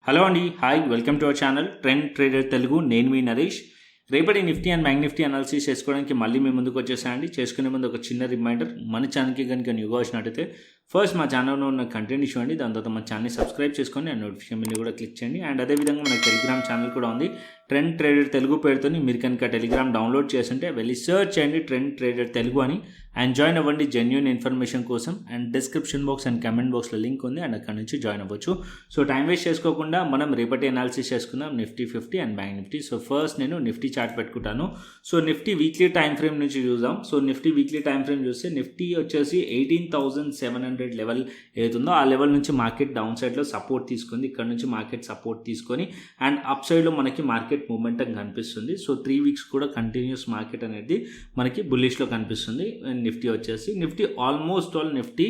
Hello అండి, hi, welcome to our channel trend trader Telugu. నేను మీ నరేష్. రేపటి Nifty and bank Nifty analysis చేసుకోవడానికి మళ్ళీ మీ ముందుకు వచ్చేసాయండి. చేసుకునే ముందు ఒక చిన్న రిమైండర్, మన ఛానల్కి కనుక న్యూగా వచ్చినట్టయితే ఫస్ట్ మా ఛానల్లో ఉన్న కంటెంట్ చూడండి, దాని తర్వాత మన ఛానల్ని సబ్స్క్రైబ్ చేసుకొని అండ్ నోటిఫికేషన్ బిల్ కూడా క్లిక్ చేయండి. అండ్ అదేవిధంగా మన టెలిగ్రామ్ ఛానల్ కూడా ఉంది, ట్రెండ్ ట్రేడర్ తెలుగు పేరుతో. మీరు కనుక టెలిగ్రామ్ డౌన్లోడ్ చేస్తుంటే వెళ్ళి సర్చ్ చేయండి ట్రెండ్ ట్రేడర్ తెలుగు అని, అండ్ జాయిన్ అవ్వండి జెన్యూన్ ఇన్ఫర్మేషన్ కోసం. And description box and comment బాక్స్లో లింక్ ఉంది, అండ్ అక్కడ నుంచి జాయిన్ అవ్వచ్చు. సో టైం వేస్ట్ చేసుకోకుండా మనం రేపటి అనాలిసిస్ చేసుకుందాం Nifty 50 and bank Nifty. So first నేను నిఫ్టీ చార్ట్ పెట్టుకుంటాను. So Nifty weekly time frame నుంచి చూద్దాం. So Nifty weekly time frame చూస్తే నిఫ్టీ వచ్చేసి 18,700 లెవెల్ ఏతుందో ఆ లెవెల్ నుంచి మార్కెట్ డౌన్ సైడ్లో సపోర్ట్ తీసుకుంది. ఇక్కడ నుంచి మార్కెట్ సపోర్ట్ తీసుకొని అండ్ అప్ సైడ్లో మనకి మార్కెట్ మూమెంటం కనిపిస్తుంది. సో 3 వీక్స్ కూడా కంటిన్యూస్ మార్కెట్ అనేది మనకి బుల్లిష్లో కనిపిస్తుంది. నిఫ్టీ వచ్చేసి Nifty almost all Nifty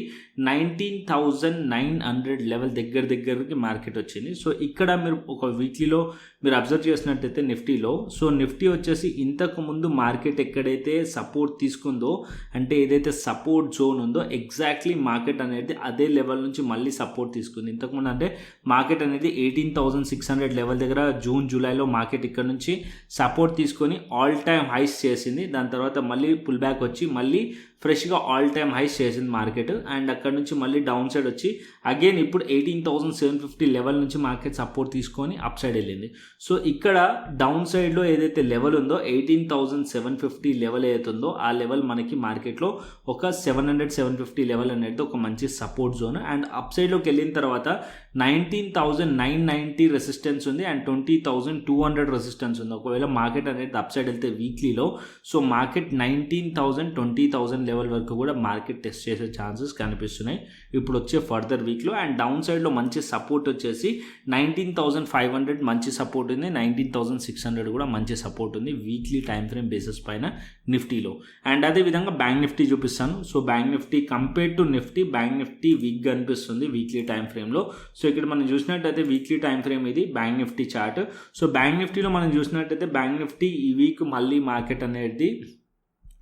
19,900 level దగ్గరికి మార్కెట్ వచ్చింది. సో ఇక్కడ మీరు ఒక వీక్లీలో మీరు అబ్జర్వ్ చేసినట్టయితే నిఫ్టీలో, సో నిఫ్టీ వచ్చేసి ఇంతకు ముందు మార్కెట్ ఎక్కడైతే సపోర్ట్ తీసుకుందో, అంటే ఏదైతే సపోర్ట్ జోన్ ఉందో ఎగ్జాక్ట్లీ మార్కెట్ అనేది అదే లెవెల్ నుంచి మళ్ళీ సపోర్ట్ తీసుకుంది. ఇంతకుముందు అంటే మార్కెట్ అనేది 18,600 లెవెల్ దగ్గర జూలైలో మార్కెట్ ఇక్కడ నుంచి సపోర్ట్ తీసుకొని ఆల్ టైమ్ హైస్ చేసింది. దాని తర్వాత మళ్ళీ పుల్ బ్యాక్ వచ్చి మళ్ళీ ఫ్రెష్గా ఆల్ టైమ్ హైస్ చేసింది మార్కెట్. అండ్ అక్కడ నుంచి మళ్ళీ డౌన్ సైడ్ వచ్చి అగైన్ ఇప్పుడు 18,750 లెవెల్ నుంచి మార్కెట్ సపోర్ట్ తీసుకొని అప్ సైడ్ వెళ్ళింది. సో ఇక్కడ డౌన్ సైడ్లో ఏదైతే లెవెల్ ఉందో 18,750 లెవెల్ ఏదైతుందో ఆ లెవెల్ మనకి మార్కెట్లో ఒక 700-750 లెవెల్ అనేది ఒక మంచి సపోర్ట్ జోన్. అండ్ అప్ సైడ్లోకి వెళ్ళిన తర్వాత 19,990 రెసిస్టెన్స్ ఉంది అండ్ 20,200 రెసిస్టెన్స్ ఉంది. ఒకవేళ మార్కెట్ అనేది అప్ సైడ్ వెళ్తే వీక్లీలో, సో మార్కెట్ 19,000, 20,000 లెవెల్ వరకు కూడా మార్కెట్ టెస్ట్ చేసే ఛాన్సెస్ కనిపిస్తున్నాయి ఇప్పుడు వచ్చే ఫర్దర్ వీక్లో. అండ్ డౌన్ సైడ్లో మంచి సపోర్ట్ వచ్చేసి 19,500 మంచి సపోర్ట్ ఉంది, 19,600 కూడా మంచి సపోర్ట్ ఉంది వీక్లీ టైం ఫ్రేమ్ బేసిస్ పైన నిఫ్టీలో. అండ్ అదేవిధంగా బ్యాంక్ నిఫ్టీ చూపిస్తాను. So bank Nifty compare to Nifty, bank Nifty week కనిపిస్తుంది వీక్లీ టైం ఫ్రేమ్లో. సో ఇక్కడ మనం చూసినట్టయితే వీక్లీ టైం ఫ్రేమ్ ఇది bank Nifty chart. So bank నిఫ్టీలో మనం చూసినట్టయితే బ్యాంక్ నిఫ్టీ ఈ వీక్ మళ్ళీ మార్కెట్ అనేది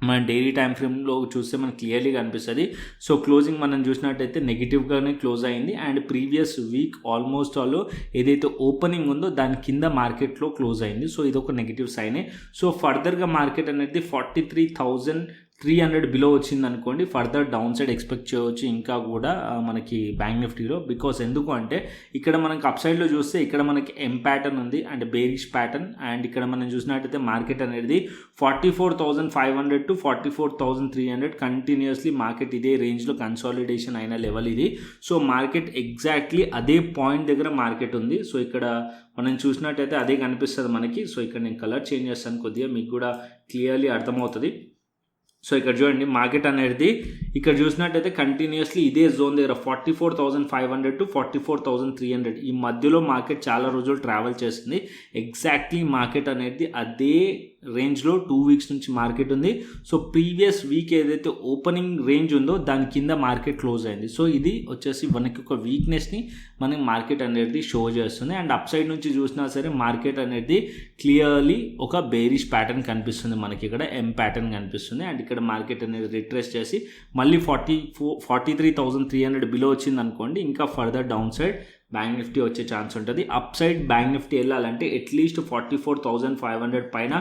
మన డైలీ టైం ఫ్రేమ్లో చూస్తే మనకు క్లియర్లీ కనిపిస్తుంది. సో క్లోజింగ్ మనం చూసినట్టయితే నెగిటివ్గానే క్లోజ్ అయింది. And previous week almost all ఏదైతే ఓపెనింగ్ ఉందో దాని కింద మార్కెట్లో క్లోజ్ అయింది. సో ఇది ఒక నెగిటివ్ సైనే. సో ఫర్దర్గా మార్కెట్ అనేది 43,300 బిలో వచ్చింది అనుకోండి, ఫర్దర్ డౌన్ సైడ్ ఎక్స్పెక్ట్ చేయవచ్చు ఇంకా కూడా మనకి బ్యాంక్ నిఫ్టీలో. బికాస్ ఎందుకు అంటే ఇక్కడ మనకి అప్ సైడ్లో చూస్తే ఇక్కడ మనకి ఎం ప్యాటర్న్ ఉంది అండ్ బేరిష్ ప్యాటర్న్. అండ్ ఇక్కడ మనం చూసినట్టయితే మార్కెట్ అనేది 44,500 to 44,300 కంటిన్యూస్లీ మార్కెట్ ఇదే రేంజ్లో కన్సాలిడేషన్ అయిన లెవెల్ ఇది. సో మార్కెట్ ఎగ్జాక్ట్లీ అదే పాయింట్ దగ్గర మార్కెట్ ఉంది. సో ఇక్కడ మనం చూసినట్టయితే అదే కనిపిస్తుంది మనకి. సో ఇక్కడ నేను కలర్ చేంజ్ చేస్తాను కొద్దిగా, మీకు కూడా క్లియర్లీ అర్థమవుతుంది. సో ఇక్కడ చూడండి మార్కెట్ అనేది ఇక్కడ చూసినట్టయితే కంటిన్యూస్లీ ఇదే జోన్ దగ్గర 44,500 to 44,300 ఈ మధ్యలో మార్కెట్ చాలా రోజులు ట్రావెల్ చేసింది. ఎగ్జాక్ట్లీ మార్కెట్ అనేది అదే రేంజ్లో 2 వీక్స్ నుంచి మార్కెట్ ఉంది. సో ప్రీవియస్ వీక్ ఏదైతే ఓపెనింగ్ రేంజ్ ఉందో దాని కింద మార్కెట్ క్లోజ్ అయింది. సో ఇది వచ్చేసి మనకి ఒక వీక్నెస్ని మనకి మార్కెట్ అనేది షో చేస్తుంది. అండ్ అప్ సైడ్ నుంచి చూసినా సరే మార్కెట్ అనేది క్లియర్లీ ఒక బేరిష్ ప్యాటర్న్ కనిపిస్తుంది మనకి, ఇక్కడ ఎం ప్యాటర్న్ కనిపిస్తుంది. అండ్ ఇక్కడ మార్కెట్ అనేది రిట్రేస్ చేసి మళ్ళీ 43,300 బిలో వచ్చింది అనుకోండి, ఇంకా further down side bank Nifty వచ్చే ఛాన్స్ ఉంటుంది. అప్ సైడ్ బ్యాంక్ నిఫ్టీ వెళ్ళాలంటే అట్లీస్ట్ 44,500 పైన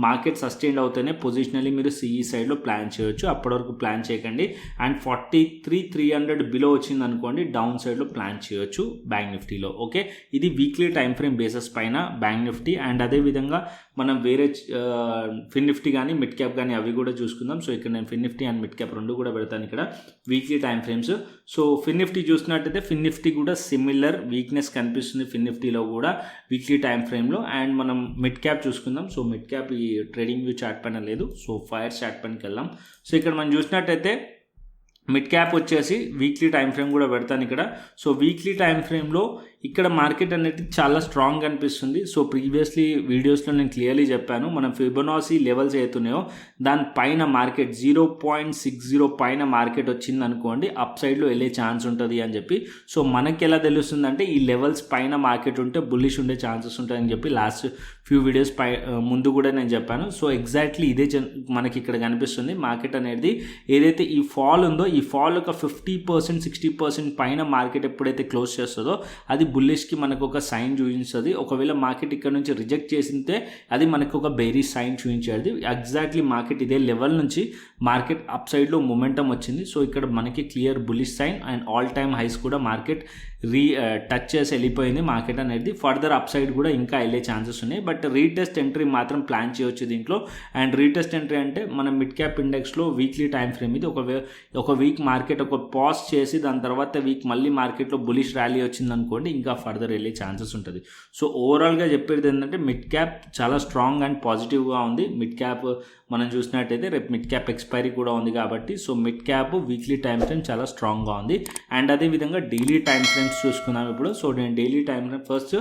మార్కెట్ సస్టైన్ అవుతేనే పొజిషనల్లీ మీరు సిఈ సైడ్లో ప్లాన్ చేయొచ్చు. అప్పటి వరకు ప్లాన్ చేయకండి. అండ్ 43,300 బిలో వచ్చింది అనుకోండి, డౌన్ సైడ్లో ప్లాన్ చేయొచ్చు బ్యాంక్ నిఫ్టీలో. ఓకే, ఇది వీక్లీ టైం ఫ్రేమ్ బేసిస్ పైన బ్యాంక్ నిఫ్టీ. అండ్ అదేవిధంగా మనం వేరే ఫిన్నిఫ్టీ కానీ మిడ్ క్యాప్ కానీ అవి కూడా చూసుకుందాం. సో ఇక్కడ నేను ఫిన్నిఫ్టీ అండ్ మిడ్ క్యాప్ రెండు కూడా పెడతాను ఇక్కడ weekly time frames. So FinNifty చూసినట్టయితే ఫిన్నిఫ్టీ కూడా సిమిలర్ వీక్నెస్ కనిపిస్తుంది ఫిన్నిఫ్టీలో కూడా వీక్లీ టైం ఫ్రేమ్లో. అండ్ మనం మిడ్ క్యాప్ చూసుకుందాం. సో మిడ్ క్యాప్ ఈ ట్రేడింగ్ వ్యూ చార్ట్ పైన లేదు, సో ఫైర్ చార్ట్ పైనకి వెళ్దాం. సో ఇక్కడ మనం చూసినట్టయితే మిడ్ క్యాప్ వచ్చేసి వీక్లీ టైం ఫ్రేమ్ కూడా పెడతాను ఇక్కడ. సో వీక్లీ టైం ఫ్రేమ్లో ఇక్కడ మార్కెట్ అనేది చాలా స్ట్రాంగ్ కనిపిస్తుంది. సో ప్రీవియస్లీ వీడియోస్లో నేను క్లియర్లీ చెప్పాను, మనం ఫిబొనాసీ లెవెల్స్ అవుతున్నాయో దానిపైన మార్కెట్ 0.60 పైన మార్కెట్ వచ్చింది అనుకోండి, అప్ సైడ్లో వెళ్ళే ఛాన్స్ ఉంటుంది అని చెప్పి. సో మనకి ఎలా తెలుస్తుందంటే ఈ లెవెల్స్ పైన మార్కెట్ ఉంటే బుల్లిష్ ఉండే ఛాన్సెస్ ఉంటాయని చెప్పి లాస్ట్ ఫ్యూ వీడియోస్ ముందు కూడా నేను చెప్పాను. సో ఎగ్జాక్ట్లీ ఇదే మనకి ఇక్కడ కనిపిస్తుంది. మార్కెట్ అనేది ఏదైతే ఈ ఫాల్ ఉందో ఈ ఫాల్ ఒక 50%, 60% పైన మార్కెట్ ఎప్పుడైతే క్లోజ్ చేస్తుందో అది బుల్లిష్కి మనకు ఒక సైన్ చూపిస్తుంది. ఒకవేళ మార్కెట్ ఇక్కడ నుంచి రిజెక్ట్ చేసింటే అది మనకు ఒక బేరిష్ సైన్ చూపించేది. ఎగ్జాక్ట్లీ మార్కెట్ ఇదే లెవెల్ నుంచి మార్కెట్ అప్ సైడ్లో మొమెంటం వచ్చింది. సో ఇక్కడ మనకి clear bullish sign and all time highs కూడా మార్కెట్ టచ్ చేసి వెళ్ళిపోయింది మార్కెట్ అనేది. ఫర్దర్ అప్ సైడ్ కూడా ఇంకా వెళ్ళే ఛాన్సెస్ ఉన్నాయి. బట్ రీటెస్ట్ ఎంట్రీ మాత్రం ప్లాన్ చేయవచ్చు దీంట్లో. అండ్ రీటెస్ట్ ఎంట్రీ అంటే మన మిడ్ క్యాప్ ఇండెక్స్లో వీక్లీ టైం ఫ్రేమ్ ఇది. ఒక వీక్ మార్కెట్ ఒక పాజ్ చేసి దాని తర్వాత వీక్ మళ్ళీ మార్కెట్లో బులిష్ ర్యాలీ వచ్చింది అనుకోండి, ఇంకా ఫర్దర్ వెళ్ళే ఛాన్సెస్ ఉంటుంది. సో ఓవరాల్గా చెప్పేది ఏంటంటే మిడ్ క్యాప్ చాలా స్ట్రాంగ్ అండ్ పాజిటివ్గా ఉంది. మిడ్ క్యాప్ మనం చూసినట్టయితే రేపు మిడ్ క్యాప్ ఎక్స్పైరీ కూడా ఉంది కాబట్టి so mid cap weekly time frame చాలా స్ట్రాంగ్గా ఉంది. అండ్ అదేవిధంగా డైలీ టైం ఫ్రేమ్స్ చూసుకున్నాం ఇప్పుడు. సో నేను daily time frame first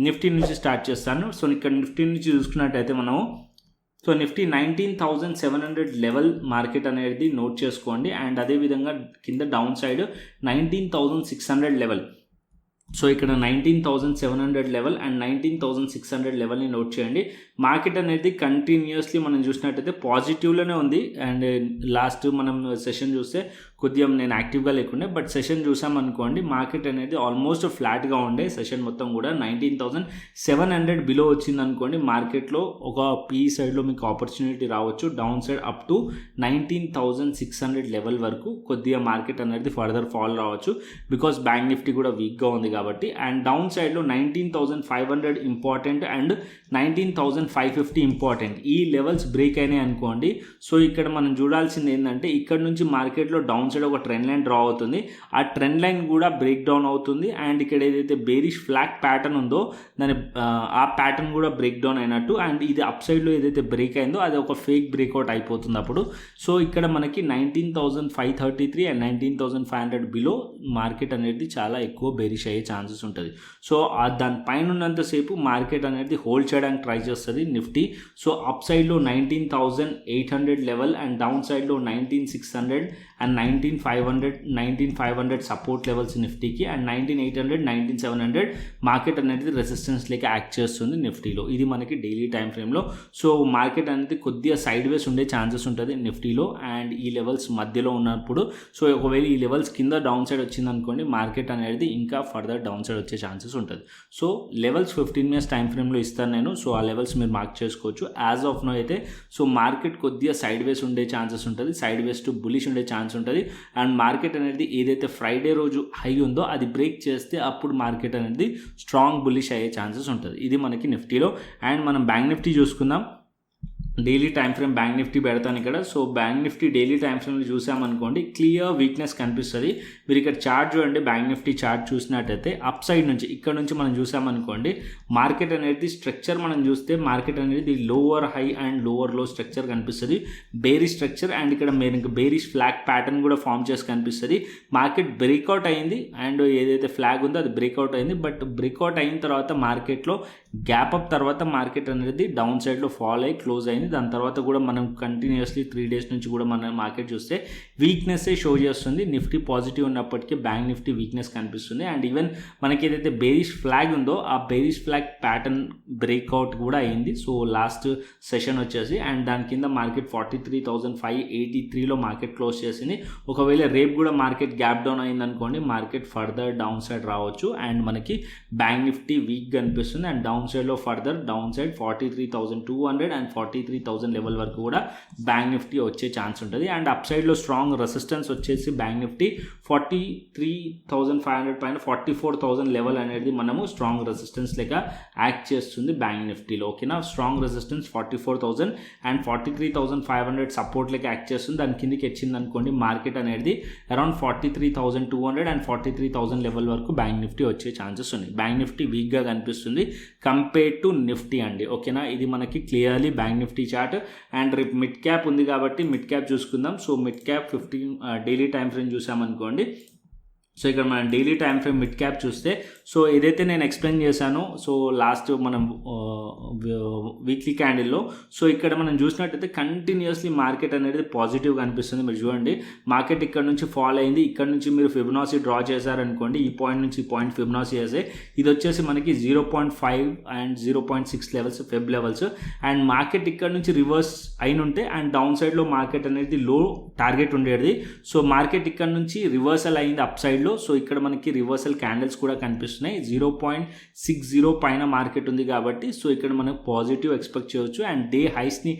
Nifty నుంచి స్టార్ట్ చేస్తాను. సో ఇక్కడ నిఫ్టీ నుంచి చూసుకున్నట్టయితే మనము సో నిఫ్టీ 19,700 లెవెల్ మార్కెట్ అనేది నోట్ చేసుకోండి. అండ్ అదేవిధంగా కింద డౌన్ సైడ్ 19,600 లెవెల్. సో ఇక్కడ 19,700 లెవెల్ అండ్ 19,600 లెవెల్ని నోట్ చేయండి. మార్కెట్ అనేది కంటిన్యూస్లీ మనం చూసినట్టయితే పాజిటివ్లోనే ఉంది. అండ్ లాస్ట్ మనం సెషన్ చూస్తే కొద్దిగా నేను యాక్టివ్గా లేకుండే, బట్ సెషన్ చూసామనుకోండి మార్కెట్ అనేది ఆల్మోస్ట్ ఫ్లాట్గా ఉండే సెషన్ మొత్తం కూడా. 19,700 బిలో వచ్చింది అనుకోండి మార్కెట్లో ఒక పీ సైడ్లో మీకు ఆపర్చునిటీ రావచ్చు. Down side up to 19,600 level వరకు కొద్దిగా మార్కెట్ అనేది ఫర్దర్ ఫాల్ రావచ్చు, బికాస్ బ్యాంక్ నిఫ్టీ కూడా వీక్గా ఉంది కాబట్టి. అండ్ డౌన్ సైడ్లో 19,500 ఇంపార్టెంట్ అండ్ 19,550 ఇంపార్టెంట్. ఈ లెవెల్స్ బ్రేక్ అయినాయి అనుకోండి. సో ఇక్కడ మనం చూడాల్సింది ఏంటంటే ఇక్కడ నుంచి మార్కెట్లో డౌన్ సైడ్ ఒక ట్రెండ్ లైన్ డ్రా అవుతుంది. ఆ ట్రెండ్ లైన్ కూడా బ్రేక్ డౌన్ అవుతుంది. అండ్ ఇక్కడ ఏదైతే బేరిష్ ఫ్లాగ్ ప్యాటర్న్ ఉందో దాని ఆ ప్యాటర్న్ కూడా బ్రేక్ డౌన్ అయినట్టు. అండ్ ఇది అప్ సైడ్లో ఏదైతే బ్రేక్ అయిందో అది ఒక ఫేక్ బ్రేక్అవుట్ అయిపోతుంది అప్పుడు. సో ఇక్కడ మనకి 19,533 అండ్ 19,500 బిలో మార్కెట్ అనేది చాలా ఎక్కువ బేరిష్ అయ్యే ఛాన్సెస్ ఉంటుంది. సో దాని పైన ఉన్నంతసేపు మార్కెట్ అనేది హోల్డ్ చేయడానికి ట్రై చేస్తుంది నిఫ్టీ. సో అప్ సైడ్లో 19,800 లెవెల్ అండ్ డౌన్ సైడ్లో 19,600 అండ్ 19,500 సపోర్ట్ లెవెల్స్ నిఫ్టీకి. అండ్ 19,800 19,700 మార్కెట్ అనేది రెసిస్టెన్స్ లేక యాక్ట్ చేస్తుంది నిఫ్టీలో. ఇది మనకి డైలీ టైం ఫ్రేమ్లో. సో మార్కెట్ అనేది కొద్దిగా సైడ్ వేస్ ఉండే ఛాన్సెస్ ఉంటుంది నిఫ్టీలో. అండ్ ఈ లెవెల్స్ మధ్యలో ఉన్నప్పుడు సో ఒకవేళ ఈ లెవెల్స్ కింద డౌన్ సైడ్ వచ్చింది అనుకోండి మార్కెట్ అనేది ఇంకా ఫర్దర్ డౌన్ సైడ్ వచ్చే ఛాన్సెస్ ఉంటుంది. సో లెవెల్స్ 15 మినిట్స్ టైం ఫ్రేమ్లో ఇస్తాను నేను. సో ఆ లెవెల్స్ మీరు మార్క్ చేసుకోవచ్చు. యాజ్ ఆఫ్ నో అయితే సో మార్కెట్ కొద్దిగా సైడ్ వేస్ ఉండే ఛాన్సెస్ ఉంటుంది, సైడ్ వేస్ టు బులిష్ ఉండే ఛాన్స్ ఉంటుంది. అండ్ మార్కెట్ అనేది ఏదైతే ఫ్రైడే రోజు హై ఉందో అది బ్రేక్ చేస్తే అప్పుడు మార్కెట్ అనేది స్ట్రాంగ్ బులిష్ అయ్యే ఛాన్సెస్ ఉంటుంది. ఇది మనకి నిఫ్టీలో. అండ్ మనం బ్యాంక్ నిఫ్టీ చూసుకుందాం. Daily time frame bank Nifty పెడతాను ఇక్కడ. So bank Nifty daily time ఫ్రేమ్లో చూసామనుకోండి క్లియర్ వీక్నెస్ కనిపిస్తుంది. మీరు ఇక్కడ చార్ట్ చూడండి, బ్యాంక్ నిఫ్టీ చార్ట్ చూసినట్టయితే అప్ సైడ్ నుంచి ఇక్కడ నుంచి మనం చూసామనుకోండి మార్కెట్ అనేది స్ట్రక్చర్ మనం చూస్తే మార్కెట్ అనేది లోవర్ హై అండ్ లోవర్ లో స్ట్రక్చర్ కనిపిస్తుంది, బేరిష్ స్ట్రక్చర్. అండ్ ఇక్కడ మీకు బేరిష్ ఫ్లాగ్ ప్యాటర్న్ కూడా ఫామ్ చేసి కనిపిస్తుంది. మార్కెట్ బ్రేక్అవుట్ అయింది అండ్ ఏదైతే ఫ్లాగ్ ఉందో అది బ్రేక్అవుట్ అయింది. బట్ బ్రేక్అవుట్ అయిన తర్వాత మార్కెట్లో గ్యాప్ అప్ తర్వాత మార్కెట్ అనేది డౌన్ సైడ్లో ఫాల్ అయ్యి క్లోజ్ అయింది. దాని తర్వాత కూడా మనం కంటిన్యూస్లీ 3 డేస్ నుంచి కూడా మన మార్కెట్ చూస్తే వీక్నెస్సే షో చేస్తుంది. నిఫ్టీ పాజిటివ్ ఉన్నప్పటికీ బ్యాంక్ నిఫ్టీ వీక్నెస్ కనిపిస్తుంది. అండ్ ఈవెన్ మనకి ఏదైతే బేరిష్ ఫ్లాగ్ ఉందో ఆ బేరిష్ ఫ్లాగ్ ప్యాటర్న్ బ్రేక్అవుట్ కూడా అయింది. సో లాస్ట్ సెషన్ వచ్చేసి అండ్ దాని కింద మార్కెట్ 43,583లో మార్కెట్ క్లోజ్ చేసింది. ఒకవేళ రేపు కూడా మార్కెట్ గ్యాప్ డౌన్ అయింది అనుకోండి మార్కెట్ ఫర్దర్ డౌన్ సైడ్ రావచ్చు. అండ్ మనకి బ్యాంక్ నిఫ్టీ వీక్ కనిపిస్తుంది. అండ్ డౌన్ సైడ్లో further down side 43,200 and 43,000 level వరకు కూడా బ్యాంక్ నిఫ్టీ వచ్చే ఛాన్స్ ఉంటుంది. అండ్ అప్ సైడ్లో స్ట్రాంగ్ రెసిస్టెన్స్ వచ్చేసి బ్యాంక్ నిఫ్టీ 43,500 పైన 44,000 లెవెల్ అనేది మనము స్ట్రాంగ్ రెసిస్టెన్స్ లెక్క యాక్ట్ చేస్తుంది బ్యాంక్ నిఫ్టీలో. ఓకేనా, స్ట్రాంగ్ రెసిస్టెన్స్ 44,000 అండ్ 43,500 సపోర్ట్ లెక్క యాక్ట్ చేస్తుంది. దాని కిందకి వచ్చింది అనుకోండి మార్కెట్ అనేది అరౌండ్ 43,200 అండ్ 43,000 లెవెల్ వరకు బ్యాంక్ నిఫ్టీ వచ్చే ఛాన్సెస్ ఉన్నాయి. బ్యాంక్ నిఫ్టీ వీక్గా కనిపిస్తుంది కంపేర్ టు నిఫ్టీ అండి. ఓకేనా, ఇది మనకి clearly bank Nifty chart. And రేపు మిడ్ క్యాప్ ఉంది కాబట్టి మిడ్ క్యాప్ చూసుకుందాం. So mid cap 15 daily time frame చూసామనుకోండి. సో ఇక్కడ మనం daily time frame mid cap చూస్తే సో ఏదైతే నేను ఎక్స్ప్లెయిన్ చేశానో సో లాస్ట్ మనం వీక్లీ క్యాండిల్లో సో ఇక్కడ మనం చూసినట్టయితే కంటిన్యూస్లీ మార్కెట్ అనేది పాజిటివ్గా అనిపిస్తుంది. మీరు చూడండి మార్కెట్ ఇక్కడ నుంచి ఫాల్ అయింది, ఇక్కడ నుంచి మీరు ఫిబొనాసీ డ్రా చేశారనుకోండి ఈ పాయింట్ నుంచి ఈ పాయింట్ ఫిబొనాసీ చేస్తే ఇది వచ్చేసి మనకి 0.5 and 0.6 levels Feb levels. And market ఇక్కడ నుంచి రివర్స్ అయిన ఉంటే అండ్ డౌన్ సైడ్లో మార్కెట్ అనేది లో టార్గెట్ ఉండేది. సో మార్కెట్ ఇక్కడ నుంచి రివర్సల్ అయింది అప్ సైడ్లో. సో ఇక్కడ మనకి రివర్సల్ క్యాండిల్స్ కూడా కనిపిస్తుంది. కనిపిస్తున్నాయి. 0.60 పైన మార్కెట్ ఉంది కాబట్టి సో ఇక్కడ మనకు పాజిటివ్ ఎక్స్పెక్ట్ చేయవచ్చు. అండ్ డే హైస్ని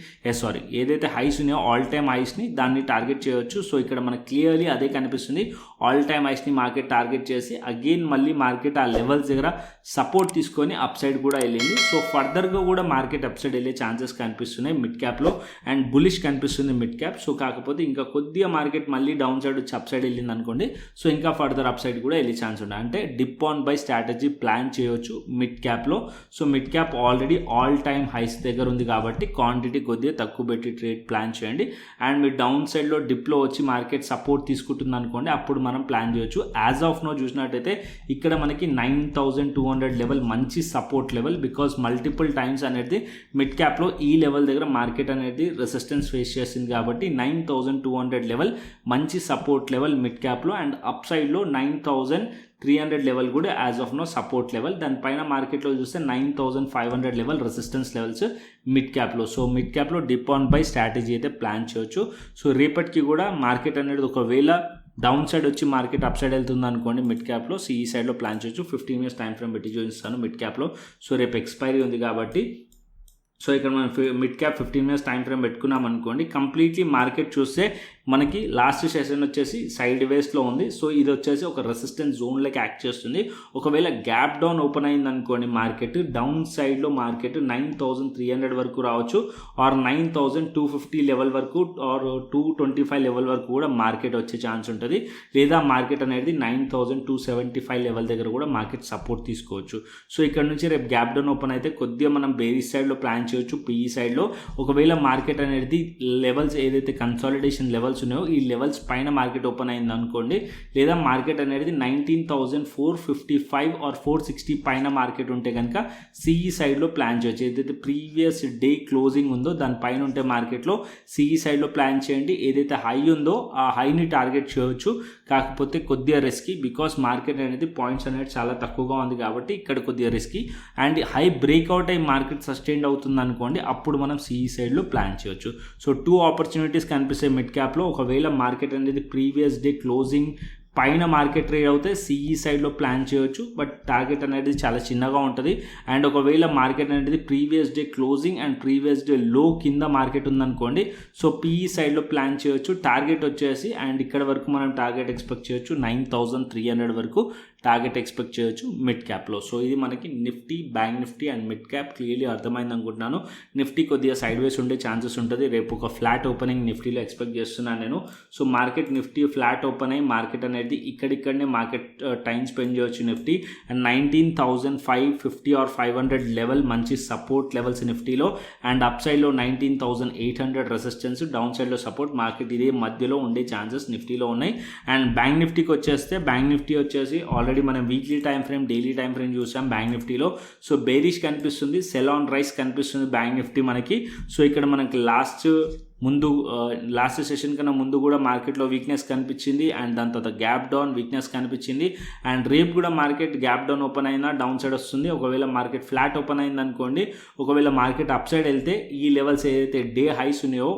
ఏదైతే హైస్ ఉన్నాయో ఆల్ టైమ్ హైస్ని దాన్ని టార్గెట్ చేయవచ్చు. సో ఇక్కడ మనకు క్లియర్లీ అదే కనిపిస్తుంది. ఆల్ టైమ్ హైస్ని మార్కెట్ టార్గెట్ చేసి అగైన్ మళ్ళీ మార్కెట్ ఆ లెవెల్స్ దగ్గర సపోర్ట్ తీసుకొని అప్ సైడ్ కూడా వెళ్ళింది. సో ఫర్దర్గా కూడా మార్కెట్ అప్ సైడ్ వెళ్ళే ఛాన్సెస్ కనిపిస్తున్నాయి మిడ్ క్యాప్లో. అండ్ బులిష్ కనిపిస్తుంది మిడ్ క్యాప్. సో కాకపోతే ఇంకా కొద్దిగా మార్కెట్ మళ్ళీ డౌన్ సైడ్ వచ్చి అప్ సైడ్ వెళ్ళింది అనుకోండి, సో ఇంకా ఫర్దర్ అప్ సైడ్ కూడా వెళ్ళే ఛాన్స్ ఉంటుంది. అంటే dip on buy strategy plan చేయవచ్చు మిడ్ క్యాప్లో. So mid cap already all time highs దగ్గర ఉంది కాబట్టి క్వాంటిటీ కొద్దిగా తక్కువ పెట్టి ట్రేడ్ ప్లాన్ చేయండి. అండ్ మీరు డౌన్ సైడ్లో డిప్లో వచ్చి మార్కెట్ సపోర్ట్ తీసుకుంటుంది అనుకోండి, అప్పుడు మనం ప్లాన్ చేయొచ్చు. యాజ్ ఆఫ్ నో చూసినట్టయితే ఇక్కడ మనకి 9200 లెవెల్ మంచి support level. Because multiple times అనేది మిడ్ క్యాప్లో ఈ లెవెల్ దగ్గర మార్కెట్ అనేది రెసిస్టెన్స్ ఫేస్ చేసింది కాబట్టి 9200 లెవెల్ మంచి సపోర్ట్ లెవెల్ మిడ్ క్యాప్లో. అండ్ అప్ సైడ్లో 9300 లెవెల్ కూడా as of no support level. దానిపైన మార్కెట్లో చూస్తే 9500 లెవెల్ రెసిస్టెన్స్ లెవెల్స్ మిడ్ క్యాప్లో. సో మిడ్ క్యాప్లో డిప్ ఆన్ బై స్ట్రాటజీ అయితే ప్లాన్ చేయొచ్చు. సో రేపటికి కూడా మార్కెట్ అనేది ఒకవేళ డౌన్ సైడ్ వచ్చి మార్కెట్ అప్ సైడ్ వెళ్తుంది అనుకోండి మిడ్ క్యాప్లో, సో ఈ సైడ్లో ప్లాన్ చేయొచ్చు. 15 minutes టైం ఫ్రేమ్ పెట్టి చూపిస్తాను మిడ్ క్యాప్లో. సో రేపు ఎక్స్పైరీ ఉంది కాబట్టి సో ఇక్కడ మనం mid cap 15 minutes time frame పెట్టుకున్నాం అనుకోండి, కంప్లీట్లీ మార్కెట్ చూస్తే మనకి లాస్ట్ సెషన్ వచ్చేసి సైడ్ వేస్లో ఉంది. సో ఇది వచ్చేసి ఒక రెసిస్టెన్స్ జోన్లోకి యాక్ట్ చేస్తుంది. ఒకవేళ గ్యాప్ డౌన్ ఓపెన్ అయింది అనుకోండి మార్కెట్ డౌన్ సైడ్లో మార్కెట్ 9300 వరకు రావచ్చు, ఆర్ 9250 లెవెల్ వరకు, ఆర్ 225 లెవెల్ వరకు కూడా మార్కెట్ వచ్చే ఛాన్స్ ఉంటుంది. లేదా మార్కెట్ అనేది 9275 లెవెల్ దగ్గర కూడా మార్కెట్ సపోర్ట్ తీసుకోవచ్చు. సో ఇక్కడ నుంచి రేపు గ్యాప్ డౌన్ ఓపెన్ అయితే కొద్దిగా మనం బేరిష్ సైడ్లో ప్లాన్ చేయొచ్చు. పిఈ సైడ్లో ఒకవేళ మార్కెట్ అనేది లెవెల్స్ ఏదైతే కన్సాలిడేషన్ లెవెల్స్ ఉన్నాయో ఈ లెవెల్స్ పైన మార్కెట్ ఓపెన్ అయింది అనుకోండి, లేదా మార్కెట్ అనేది 19455 ఆర్ 460 పైన మార్కెట్ ఉంటే కనుక సిఈ సైడ్లో ప్లాన్ చేయొచ్చు. ఏదైతే ప్రీవియస్ డే క్లోజింగ్ ఉందో దానిపైన ఉంటే మార్కెట్లో సిఈ సైడ్లో ప్లాన్ చేయండి. ఏదైతే హై ఉందో ఆ హైని టార్గెట్ చేయొచ్చు. కాకపోతే కొద్దిగా రిస్కీ, బికాస్ మార్కెట్ అనేది పాయింట్స్ అనేది చాలా తక్కువగా ఉంది కాబట్టి ఇక్కడ కొద్దిగా రిస్కీ. అండ్ హై బ్రేక్అవుట్ అయ్యి మార్కెట్ సస్టైన్ అవుతుంది అనుకోండి, అప్పుడు మనం సిఈ సైడ్లో ప్లాన్ చేయొచ్చు. సో 2 ఆపర్చునిటీస్ కనిపిస్తాయి మిడ్ క్యాప్లో. ఒకవేళ మార్కెట్ అనేది ప్రీవియస్ డే క్లోజింగ్ పైన మార్కెట్ ట్రేడ్ అవుతే సిఈ సైడ్లో ప్లాన్ చేయొచ్చు, బట్ టార్గెట్ అనేది చాలా చిన్నగా ఉంటుంది. అండ్ ఒకవేళ మార్కెట్ అనేది previous day closing and previous day లో కింద మార్కెట్ ఉందనుకోండి, సో పిఈ సైడ్లో ప్లాన్ చేయొచ్చు. టార్గెట్ వచ్చేసి అండ్ ఇక్కడ వరకు మనం టార్గెట్ ఎక్స్పెక్ట్ చేయొచ్చు 9300 వరకు టార్గెట్ ఎక్స్పెక్ట్ చేయొచ్చు మిడ్ క్యాప్లో. సో ఇది మనకి Nifty, bank Nifty and mid cap clearly అర్థమైంది అనుకుంటున్నాను. నిఫ్టీ కొద్దిగా సైడ్ వేస్ ఉండే ఛాన్సెస్ ఉంటుంది. రేపు ఒక ఫ్లాట్ ఓపెనింగ్ నిఫ్టీలో ఎక్స్పెక్ట్ చేస్తున్నాను నేను. So market Nifty flat open అయ్యి మార్కెట్ అనేది ఇక్కడిక్కడనే మార్కెట్ టైం స్పెండ్ చేయొచ్చు నిఫ్టీ. అండ్ 19550 ఆర్ 500 లెవెల్ మంచి సపోర్ట్ లెవెల్స్ నిఫ్టీలో. అండ్ అప్ సైడ్లో 19800 రెసిస్టెన్స్, డౌన్ సైడ్లో సపోర్ట్. మార్కెట్ ఇదే మధ్యలో ఉండే ఛాన్సెస్ నిఫ్టీలో ఉన్నాయి. అండ్ బ్యాంక్ నిఫ్టీకి వచ్చేస్తే బ్యాంక్ నిఫ్టీ వచ్చేసి ఆల్రెడీ మనం weekly time frame, daily time frame చూసాం బ్యాంక్ నిఫ్టీలో. సో బేరిష్ కనిపిస్తుంది, సెల్ ఆన్ రైస్ కనిపిస్తుంది బ్యాంక్ నిఫ్టీ మనకి. సో ఇక్కడ మనకి లాస్ట్ సెషన్ కన్నా ముందు కూడా మార్కెట్లో వీక్నెస్ కనిపించింది. అండ్ దాని తర్వాత గ్యాప్ డౌన్ వీక్నెస్ కనిపించింది. అండ్ రేపు కూడా మార్కెట్ గ్యాప్ డౌన్ ఓపెన్ అయినా డౌన్ సైడ్ వస్తుంది. ఒకవేళ మార్కెట్ ఫ్లాట్ ఓపెన్ అయింది అనుకోండి, ఒకవేళ మార్కెట్ అప్ సైడ్ వెళ్తే ఈ లెవెల్స్ ఏదైతే డే హైస్ ఉన్నాయో,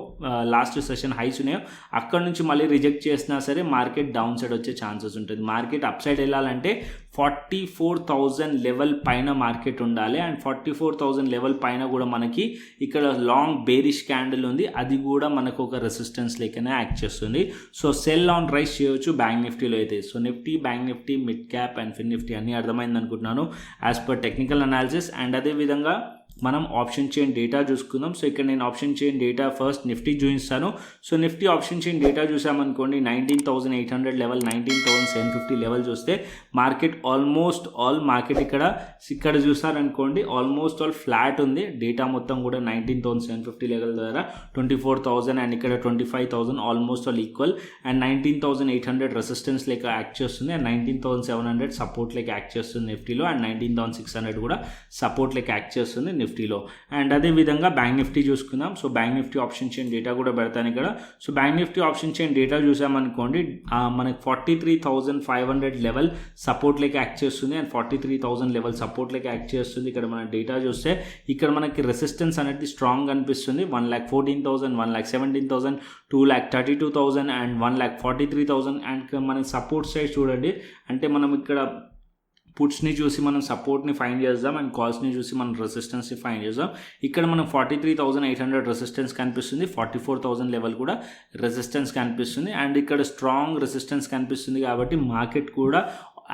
లాస్ట్ సెషన్ హైస్ ఉన్నాయో అక్కడ నుంచి మళ్ళీ రిజెక్ట్ చేసినా సరే మార్కెట్ డౌన్ సైడ్ వచ్చే ఛాన్సెస్ ఉంటుంది. మార్కెట్ అప్ సైడ్ వెళ్ళాలంటే 44,000 లెవెల్ పైన మార్కెట్ ఉండాలి. అండ్ 44,000 లెవెల్ పైన కూడా మనకి ఇక్కడ లాంగ్ బేరిష్ క్యాండిల్ ఉంది, అది కూడా మనకు ఒక రెసిస్టెన్స్ లెక్కనే యాక్ట్ చేస్తుంది. సో సెల్ ఆన్ రైస్ చేయొచ్చు బ్యాంక్ నిఫ్టీలో అయితే. So Nifty, bank Nifty, mid cap and FinNifty అన్నీ అర్థమైంది అనుకుంటున్నాను as per technical analysis. And అదేవిధంగా మనం ఆప్షన్ చైన్ డేటా చూసుకుందాం. సో ఇక్కడ నేను option chain data first Nifty చూపిస్తాను. So Nifty option chain data చూసామనుకోండి 19800 లెవెల్, 19750 లెవెల్ చూస్తే మార్కెట్ ఆల్మోస్ట్ ఆల్ మార్కెట్ ఇక్కడ చూసారనుకోండి ఆల్మోస్ట్ ఆల్ ఫ్లాట్ ఉంది. డేటా మొత్తం కూడా 19750 లెవెల్ ద్వారా 24,000 అండ్ ఇక్కడ 25,000 almost all equal. And 19800 resistance లెక్క యాక్ట్ చేస్తుంది. అండ్ 19700 సపోర్ట్ లెక్క యాక్ట్ చేస్తుంది నిఫ్టీలో. అండ్ 19600 కూడా సపోర్ట్ లెక్క యాక్ట్ చేస్తుంది నిఫ్టీలో. అండ్ అదే విధంగా బ్యాంక్ నిఫ్టీ చూసుకుందాం. So bank Nifty option chain data కూడా పెడతాను ఇక్కడ. So bank Nifty option chain data చూసామనుకోండి మనకి 43,500 లెవెల్ సపోర్ట్ లెక్క యాక్ట్ చేస్తుంది. అండ్ 43,000 లెవెల్ సపోర్ట్ లెక్క యాక్ట్ చేస్తుంది. ఇక్కడ మన డేటా చూస్తే ఇక్కడ మనకి రెసిస్టెన్స్ అనేది స్ట్రాంగ్ అనిపిస్తుంది. 1,14,000, 1,17,000, 2,32,000 అండ్ 1,43,000. అండ్ మనకి సపోర్ట్ సైడ్ చూడండి, అంటే మనం ఇక్కడ పుట్స్ని చూసి మనం సపోర్ట్ని ఫైండ్ చేద్దాం అండ్ కాల్స్ని చూసి మనం రెసిస్టెన్స్ని ఫైండ్ చేద్దాం. ఇక్కడ మనం 43,800 రెసిస్టెన్స్ కనిపిస్తుంది, 44,000 లెవెల్ కూడా రెసిస్టెన్స్ కనిపిస్తుంది అండ్ ఇక్కడ స్ట్రాంగ్ రెసిస్టెన్స్ కనిపిస్తుంది. కాబట్టి మార్కెట్ కూడా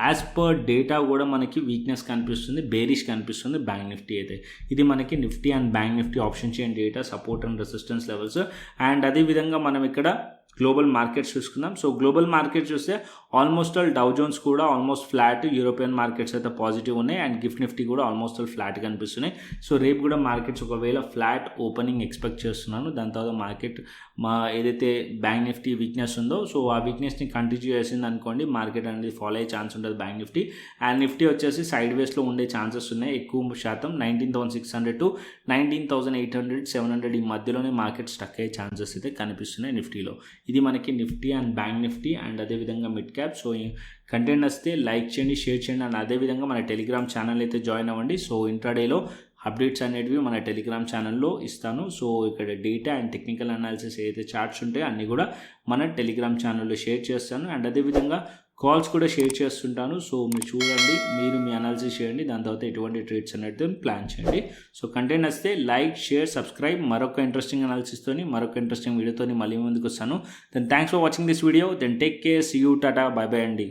యాజ్ పర్ డేటా కూడా మనకి వీక్నెస్ కనిపిస్తుంది, బేరిష్ కనిపిస్తుంది బ్యాంక్ నిఫ్టీ అయితే. ఇది మనకి Nifty and bank Nifty option chain data support and resistance levels. And అదేవిధంగా మనం ఇక్కడ గ్లోబల్ మార్కెట్స్ చూసుకుందాం. సో గ్లోబల్ మార్కెట్స్ చూస్తే ఆల్మోస్ట్ ఆల్ డౌ జోన్స్ కూడా ఆల్మోస్ట్ ఫ్లాట్, యూరోపియన్ మార్కెట్స్ అయితే పాజిటివ్ ఉన్నాయి అండ్ గిఫ్ట్ నిఫ్టీ కూడా ఆల్మోస్ట్ ఆల్ ఫ్లాట్ కనిపిస్తున్నాయి. సో రేపు కూడా మార్కెట్స్ ఒకవేళ ఫ్లాట్ ఓపెనింగ్ ఎక్స్పెక్ట్ చేస్తున్నాను. దాని తర్వాత మార్కెట్ ఏదైతే బ్యాంక్ నిఫ్టీ వీక్నెస్ ఉందో సో ఆ వీక్నెస్ని కంటిన్యూ చేసింది అనుకోండి, మార్కెట్ అనేది ఫాలో అయ్యే ఛాన్స్ ఉంటుంది బ్యాంక్ నిఫ్టీ. అండ్ నిఫ్టీ వచ్చేసి సైడ్ వేస్లో ఉండే ఛాన్సెస్ ఉన్నాయి ఎక్కువ శాతం. 19,600 to 19,800, 700 ఈ మధ్యలోనే మార్కెట్ స్టక్ అయ్యే ఛాన్సెస్ అయితే కనిపిస్తున్నాయి నిఫ్టీలో. ఇది మనకి Nifty and bank Nifty and అదేవిధంగా మిడ్ క్యాప్. సో కంటెంట్ వస్తే లైక్ చేయండి, షేర్ చేయండి అండ్ అదేవిధంగా మన టెలిగ్రామ్ ఛానల్ అయితే జాయిన్ అవ్వండి. సో ఇంట్రాడేలో అప్డేట్స్ అనేటివి మన టెలిగ్రామ్ ఛానల్లో ఇస్తాను. సో ఇక్కడ డేటా అండ్ టెక్నికల్ అనాలిసిస్ ఏదైతే చార్ట్స్ ఉంటాయో అన్నీ కూడా మన టెలిగ్రామ్ ఛానల్లో షేర్ చేస్తాను అండ్ అదేవిధంగా కాల్స్ కూడా షేర్ చేస్తుంటాను. సో మీరు చూడండి, మీరు మీ అనాలిసిస్ చేయండి, దాని తర్వాత ఎటువంటి ట్రేడ్స్ అనేది ప్లాన్ చేయండి. సో కంటెంట్ వస్తే లైక్, షేర్, సబ్స్క్రైబ్. మరొక ఇంట్రెస్టింగ్ అనాలిసిస్తోని మరొక ఇంట్రెస్టింగ్ వీడియోతో మళ్ళీ ముందుకు వస్తాను. Then thanks for watching this video. Then take care, see you, tata, bye bye అండి.